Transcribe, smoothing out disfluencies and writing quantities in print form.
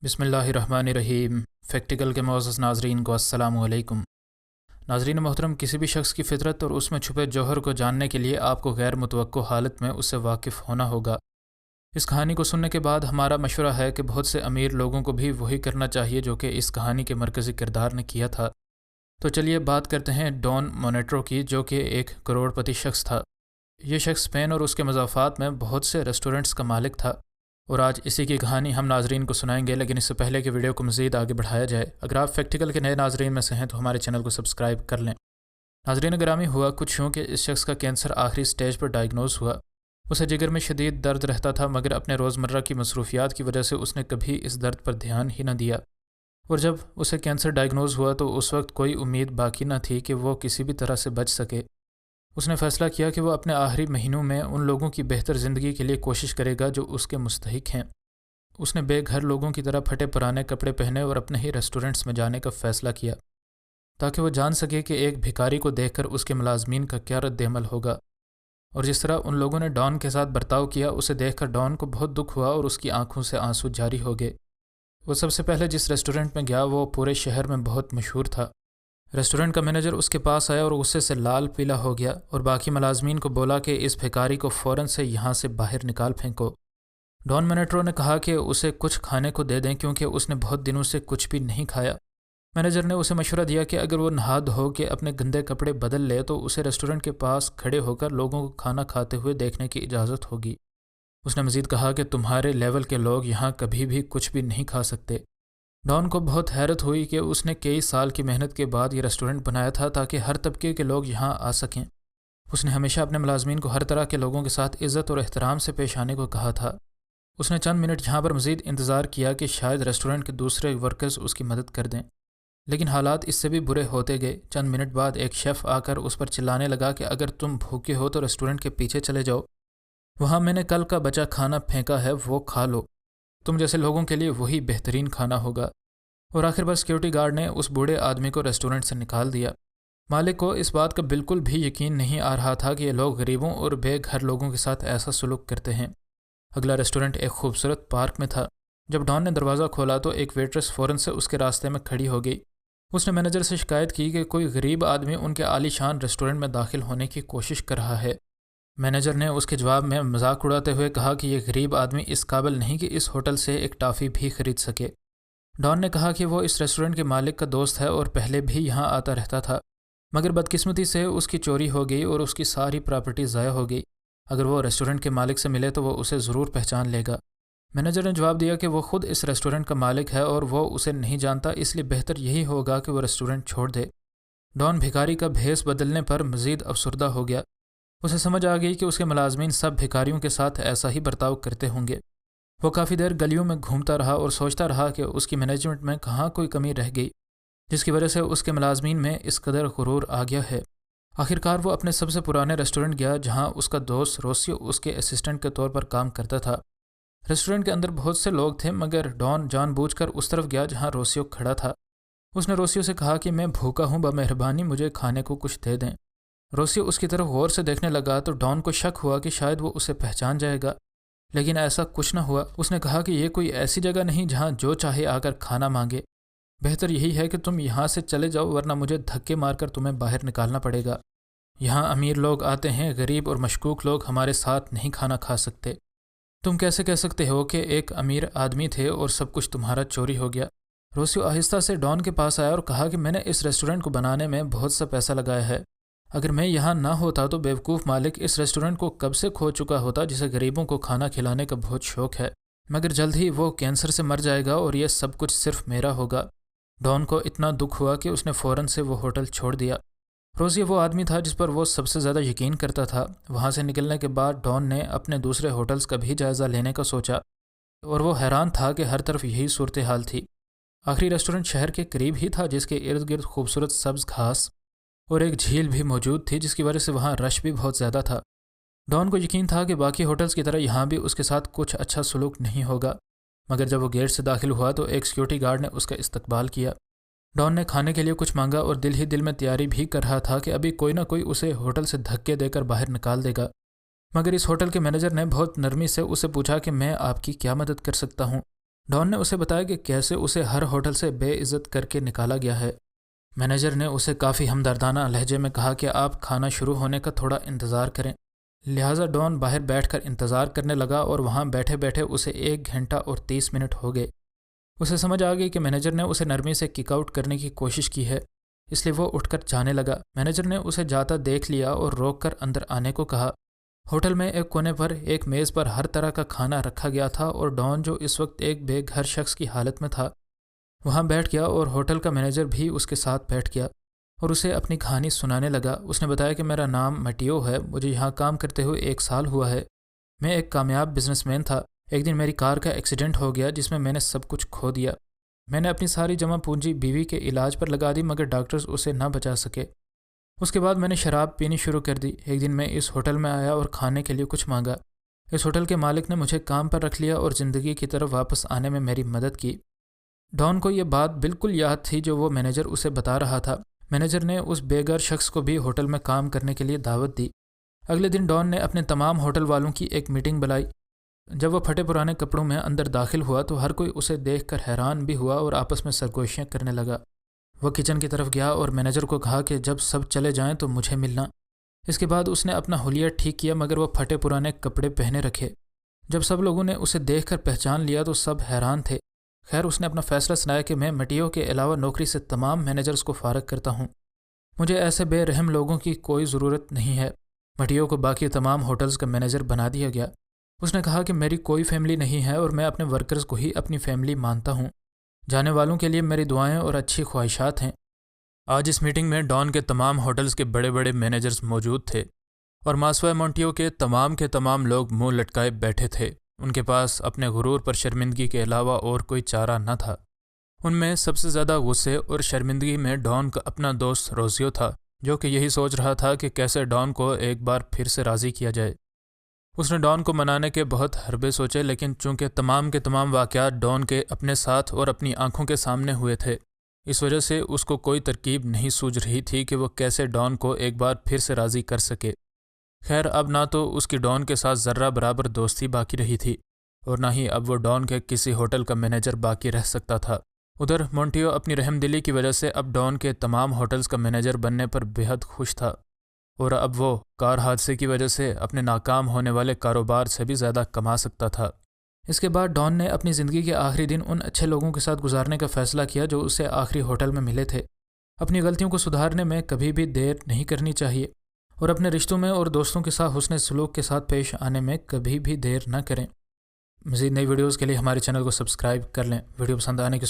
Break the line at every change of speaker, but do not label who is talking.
बिस्मिल्लाहिर्रहमानिर्रहीम। फैक्टिकल के मुअज़्ज़ज़ नाज़रीन को अस्सलामु अलैकुम। नाज़रीन मोहतरम, किसी भी शख्स की फ़ितरत और उसमें छुपे जौहर को जानने के लिए आपको गैर मुतवक्को हालत में उससे वाकिफ़ होना होगा। इस कहानी को सुनने के बाद हमारा मशवरा है कि बहुत से अमीर लोगों को भी वही करना चाहिए जो कि इस कहानी के मरकज़ी किरदार ने किया था। तो चलिए बात करते हैं डॉन मोनेट्रो की, जो कि एक करोड़पति शख्स था। ये शख्स स्पेन और उसके मज़ाफ़ात में बहुत से रेस्टोरेंट्स का मालिक था और आज इसी की कहानी हम नाजरीन को सुनाएंगे। लेकिन इससे पहले कि वीडियो को मज़ीद आगे बढ़ाया जाए, अगर आप फैक्टिकल के नए नाजरीन में से हैं तो हमारे चैनल को सब्सक्राइब कर लें। नाजरीन ग्रामी, हुआ कुछ यूँ कि इस शख्स का कैंसर आखिरी स्टेज पर डायग्नोज़ हुआ। उसे जिगर में शदीद दर्द रहता था, मगर अपने रोज़मर्रा की मसरूफियात की वजह से उसने कभी इस दर्द पर ध्यान ही न दिया। और जब उसे कैंसर डायग्नोज़ हुआ तो उस वक्त कोई उम्मीद बाकी न थी कि वो किसी भी तरह से बच सके। उसने फ़ैसला किया कि वो अपने आखिरी महीनों में उन लोगों की बेहतर ज़िंदगी के लिए कोशिश करेगा जो उसके मुस्तहिक हैं। उसने बेघर लोगों की तरह फटे पुराने कपड़े पहने और अपने ही रेस्टोरेंट्स में जाने का फ़ैसला किया, ताकि वो जान सके कि एक भिखारी को देखकर उसके मुलाजमीन का क्या रद्द-ए-अमल होगा। और जिस तरह उन लोगों ने डॉन के साथ बर्ताव किया, उसे देखकर डॉन को बहुत दुख हुआ और उसकी आंखों से आंसू जारी हो गए। वो सबसे पहले जिस रेस्टोरेंट में गया वो पूरे शहर में बहुत मशहूर था। रेस्टोरेंट का मैनेजर उसके पास आया और गुस्से से लाल पीला हो गया और बाकी मुलाजमीन को बोला कि इस भिखारी को फ़ौरन से यहाँ से बाहर निकाल फेंको। डॉन मोनेट्रो ने कहा कि उसे कुछ खाने को दे दें, क्योंकि उसने बहुत दिनों से कुछ भी नहीं खाया। मैनेजर ने उसे मशवरा दिया कि अगर वो नहा धो के अपने गंदे कपड़े बदल ले तो उसे रेस्टोरेंट के पास खड़े होकर लोगों को खाना खाते हुए देखने की इजाज़त होगी। उसने मज़ीद कहा कि तुम्हारे लेवल के लोग यहाँ कभी भी कुछ भी नहीं खा सकते। डॉन को बहुत हैरत हुई कि उसने कई साल की मेहनत के बाद ये रेस्टोरेंट बनाया था ताकि हर तबके के लोग यहाँ आ सकें। उसने हमेशा अपने मुलाजमीन को हर तरह के लोगों के साथ इज़्ज़त और एहतराम से पेश आने को कहा था। उसने चंद मिनट यहाँ पर मज़ीद इंतज़ार किया कि शायद रेस्टोरेंट के दूसरे वर्कर्स उसकी मदद कर दें, लेकिन हालात इससे भी बुरे होते गए। चंद मिनट बाद एक शेफ़ आकर उस पर चिल्लाने लगा कि अगर तुम भूखे हो तो रेस्टोरेंट के पीछे चले जाओ, वहाँ मैंने कल का बचा खाना फेंका है, वो खा लो। तुम जैसे लोगों के लिए वही बेहतरीन खाना होगा। और आखिर पर सिक्योरिटी गार्ड ने उस बूढ़े आदमी को रेस्टोरेंट से निकाल दिया। मालिक को इस बात का बिल्कुल भी यकीन नहीं आ रहा था कि ये लोग गरीबों और बेघर लोगों के साथ ऐसा सलूक करते हैं। अगला रेस्टोरेंट एक खूबसूरत पार्क में था। जब डॉन ने दरवाज़ा खोला तो एक वेट्रेस फ़ौरन से उसके रास्ते में खड़ी हो गई। उसने मैनेजर से शिकायत की कि कोई गरीब आदमी उनके आलीशान रेस्टोरेंट में दाखिल होने की कोशिश कर रहा है। मैनेजर ने उसके जवाब में मजाक उड़ाते हुए कहा कि यह गरीब आदमी इस काबिल नहीं कि इस होटल से एक टॉफ़ी भी खरीद सके। डॉन ने कहा कि वो इस रेस्टोरेंट के मालिक का दोस्त है और पहले भी यहाँ आता रहता था, मगर बदकिस्मती से उसकी चोरी हो गई और उसकी सारी प्रॉपर्टी ज़ाया हो गई। अगर वो रेस्टोरेंट के मालिक से मिले तो वो उसे ज़रूर पहचान लेगा। मैनेजर ने जवाब दिया कि वो ख़ुद इस रेस्टोरेंट का मालिक है और वो उसे नहीं जानता, इसलिए बेहतर यही होगा कि वो रेस्टोरेंट छोड़ दे। डॉन भिखारी का भेस बदलने पर मज़ीद अफसरदा हो गया। उसे समझ आ गई कि उसके मुलाजमीन सब भिखारियों के साथ ऐसा ही बर्ताव करते होंगे। वो काफ़ी देर गलियों में घूमता रहा और सोचता रहा कि उसकी मैनेजमेंट में कहाँ कोई कमी रह गई, जिसकी वजह से उसके मुलाजमीन में इस कदर गुरूर आ गया है। आखिरकार वो अपने सबसे पुराने रेस्टोरेंट गया, जहाँ उसका दोस्त रोसियो उसके असिस्टेंट के तौर पर काम करता था। रेस्टोरेंट के अंदर बहुत से लोग थे, मगर डॉन जानबूझकर उस तरफ गया जहाँ रोसियो खड़ा था। उसने रोसियो से कहा कि मैं भूखा हूँ, बमेहरबानी मुझे खाने को कुछ दे दें। रोसियो उसकी तरफ गौर से देखने लगा तो डॉन को शक हुआ कि शायद वो उसे पहचान जाएगा, लेकिन ऐसा कुछ न हुआ। उसने कहा कि ये कोई ऐसी जगह नहीं जहाँ जो चाहे आकर खाना मांगे। बेहतर यही है कि तुम यहाँ से चले जाओ, वरना मुझे धक्के मारकर तुम्हें बाहर निकालना पड़ेगा। यहाँ अमीर लोग आते हैं, गरीब और मशकूक लोग हमारे साथ नहीं खाना खा सकते। तुम कैसे कह सकते हो कि एक अमीर आदमी थे और सब कुछ तुम्हारा चोरी हो गया। रोसियो आहिस्ता से डॉन के पास आया और कहा कि मैंने इस रेस्टोरेंट को बनाने में बहुत सा पैसा लगाया है। अगर मैं यहाँ ना होता तो बेवकूफ़ मालिक इस रेस्टोरेंट को कब से खो चुका होता, जिसे गरीबों को खाना खिलाने का बहुत शौक़ है। मगर जल्द ही वो कैंसर से मर जाएगा और यह सब कुछ सिर्फ मेरा होगा। डॉन को इतना दुख हुआ कि उसने फ़ौरन से वो होटल छोड़ दिया। रोज़िया वो आदमी था जिस पर वो सबसे ज़्यादा यकीन करता था। वहाँ से निकलने के बाद डॉन ने अपने दूसरे होटल्स का भी जायज़ा लेने का सोचा और वो हैरान था कि हर तरफ यही सूरत हाल थी। आखिरी रेस्टोरेंट शहर के करीब ही था, जिसके इर्द गिर्द खूबसूरत सब्ज़ घास और एक झील भी मौजूद थी, जिसकी वजह से वहाँ रश भी बहुत ज़्यादा था। डॉन को यकीन था कि बाकी होटल्स की तरह यहाँ भी उसके साथ कुछ अच्छा सलूक नहीं होगा, मगर जब वो गेट से दाखिल हुआ तो एक सिक्योरिटी गार्ड ने उसका इस्तकबाल किया। डॉन ने खाने के लिए कुछ मांगा और दिल ही दिल में तैयारी भी कर रहा था कि अभी कोई ना कोई उसे होटल से धक्के देकर बाहर निकाल देगा। मगर इस होटल के मैनेजर ने बहुत नरमी से उसे पूछा कि मैं आपकी क्या मदद कर सकता हूँ। ڈان نے اسے بتایا کہ کیسے اسے ہر ہوٹل سے بے عزت کر کے نکالا گیا ہے۔ مینیجر نے اسے کافی ہمدردانہ لہجے میں کہا کہ آپ کھانا شروع ہونے کا تھوڑا انتظار کریں۔ لہٰذا ڈان باہر بیٹھ کر انتظار کرنے لگا اور وہاں بیٹھے بیٹھے اسے 1 گھنٹہ اور 30 منٹ ہو گئے۔ اسے سمجھ آ گئی کہ مینیجر نے اسے نرمی سے کک آؤٹ کرنے کی کوشش کی ہے، اس لیے وہ اٹھ کر جانے لگا۔ مینیجر نے اسے جاتا دیکھ لیا اور روک کر اندر آنے کو کہا۔ ہوٹل میں ایک کونے پر ایک میز پر ہر طرح کا کھانا رکھا گیا تھا اور ڈان جو اس وقت ایک بے گھر شخص کی حالت میں تھا وہاں بیٹھ گیا اور ہوٹل کا مینیجر بھی اس کے ساتھ بیٹھ گیا اور اسے اپنی کہانی سنانے لگا۔ اس نے بتایا کہ میرا نام مٹیو ہے، مجھے یہاں کام کرتے ہوئے 1 سال ہوا ہے، میں ایک کامیاب بزنس مین تھا۔ ایک دن میری کار کا ایکسیڈنٹ ہو گیا جس میں میں نے سب کچھ کھو دیا۔ میں نے اپنی ساری جمع پونجی بیوی کے علاج پر لگا دی مگر ڈاکٹرز اسے نہ بچا سکے۔ اس کے بعد میں نے شراب پینی شروع کر دی۔ ایک دن میں اس ہوٹل میں آیا اور کھانے کے لیے کچھ مانگا۔ اس ہوٹل کے مالک نے مجھے کام پر رکھ لیا اور زندگی کی طرف واپس آنے میں میری مدد کی۔ ڈان کو یہ بات بالکل یاد تھی جو وہ مینیجر اسے بتا رہا تھا۔ مینیجر نے اس بے گھر شخص کو بھی ہوٹل میں کام کرنے کے لیے دعوت دی۔ اگلے دن ڈان نے اپنے تمام ہوٹل والوں کی ایک میٹنگ بلائی۔ جب وہ پھٹے پرانے کپڑوں میں اندر داخل ہوا تو ہر کوئی اسے دیکھ کر حیران بھی ہوا اور آپس میں سرگوشیاں کرنے لگا۔ وہ کچن کی طرف گیا اور مینیجر کو کہا کہ جب سب چلے جائیں تو مجھے ملنا۔ اس کے بعد اس نے اپنا حلیہ ٹھیک کیا مگر وہ پھٹے پرانے کپڑے پہنے رکھے۔ جب سب لوگوں نے اسے دیکھ کر پہچان لیا تو سب حیران تھے۔ خیر اس نے اپنا فیصلہ سنایا کہ میں مٹیو کے علاوہ نوکری سے تمام مینیجرز کو فارغ کرتا ہوں، مجھے ایسے بے رحم لوگوں کی کوئی ضرورت نہیں ہے۔ مٹیو کو باقی تمام ہوٹلز کا مینیجر بنا دیا گیا۔ اس نے کہا کہ میری کوئی فیملی نہیں ہے اور میں اپنے ورکرز کو ہی اپنی فیملی مانتا ہوں، جانے والوں کے لیے میری دعائیں اور اچھی خواہشات ہیں۔ آج اس میٹنگ میں ڈان کے تمام ہوٹلز کے بڑے بڑے مینیجرز موجود تھے اور ماسوائے مونٹیو کے تمام لوگ منہ لٹکائے بیٹھے تھے۔ ان کے پاس اپنے غرور پر شرمندگی کے علاوہ اور کوئی چارہ نہ تھا۔ ان میں سب سے زیادہ غصے اور شرمندگی میں ڈان کا اپنا دوست روزیو تھا، جو کہ یہی سوچ رہا تھا کہ کیسے ڈان کو ایک بار پھر سے راضی کیا جائے۔ اس نے ڈان کو منانے کے بہت حربے سوچے لیکن چونکہ تمام کے تمام واقعات ڈان کے اپنے ساتھ اور اپنی آنکھوں کے سامنے ہوئے تھے، اس وجہ سے اس کو کوئی ترکیب نہیں سوجھ رہی تھی کہ وہ کیسے ڈان کو ایک بار پھر سے راضی کر سکے۔ خیر اب نہ تو اس کی ڈان کے ساتھ ذرہ برابر دوستی باقی رہی تھی اور نہ ہی اب وہ ڈان کے کسی ہوٹل کا مینیجر باقی رہ سکتا تھا۔ ادھر مونٹیو اپنی رحم دلی کی وجہ سے اب ڈان کے تمام ہوٹلز کا مینیجر بننے پر بے حد خوش تھا اور اب وہ کار حادثے کی وجہ سے اپنے ناکام ہونے والے کاروبار سے بھی زیادہ کما سکتا تھا۔ اس کے بعد ڈان نے اپنی زندگی کے آخری دن ان اچھے لوگوں کے ساتھ گزارنے کا فیصلہ کیا جو اسے آخری ہوٹل میں ملے تھے۔ اپنی غلطیوں کو سدھارنے میں کبھی بھی دیر نہیں کرنی چاہیے اور اپنے رشتوں میں اور دوستوں کے ساتھ حسن سلوک کے ساتھ پیش آنے میں کبھی بھی دیر نہ کریں۔ مزید نئی ویڈیوز کے لیے ہمارے چینل کو سبسکرائب کر لیں۔ ویڈیو پسند آنے کی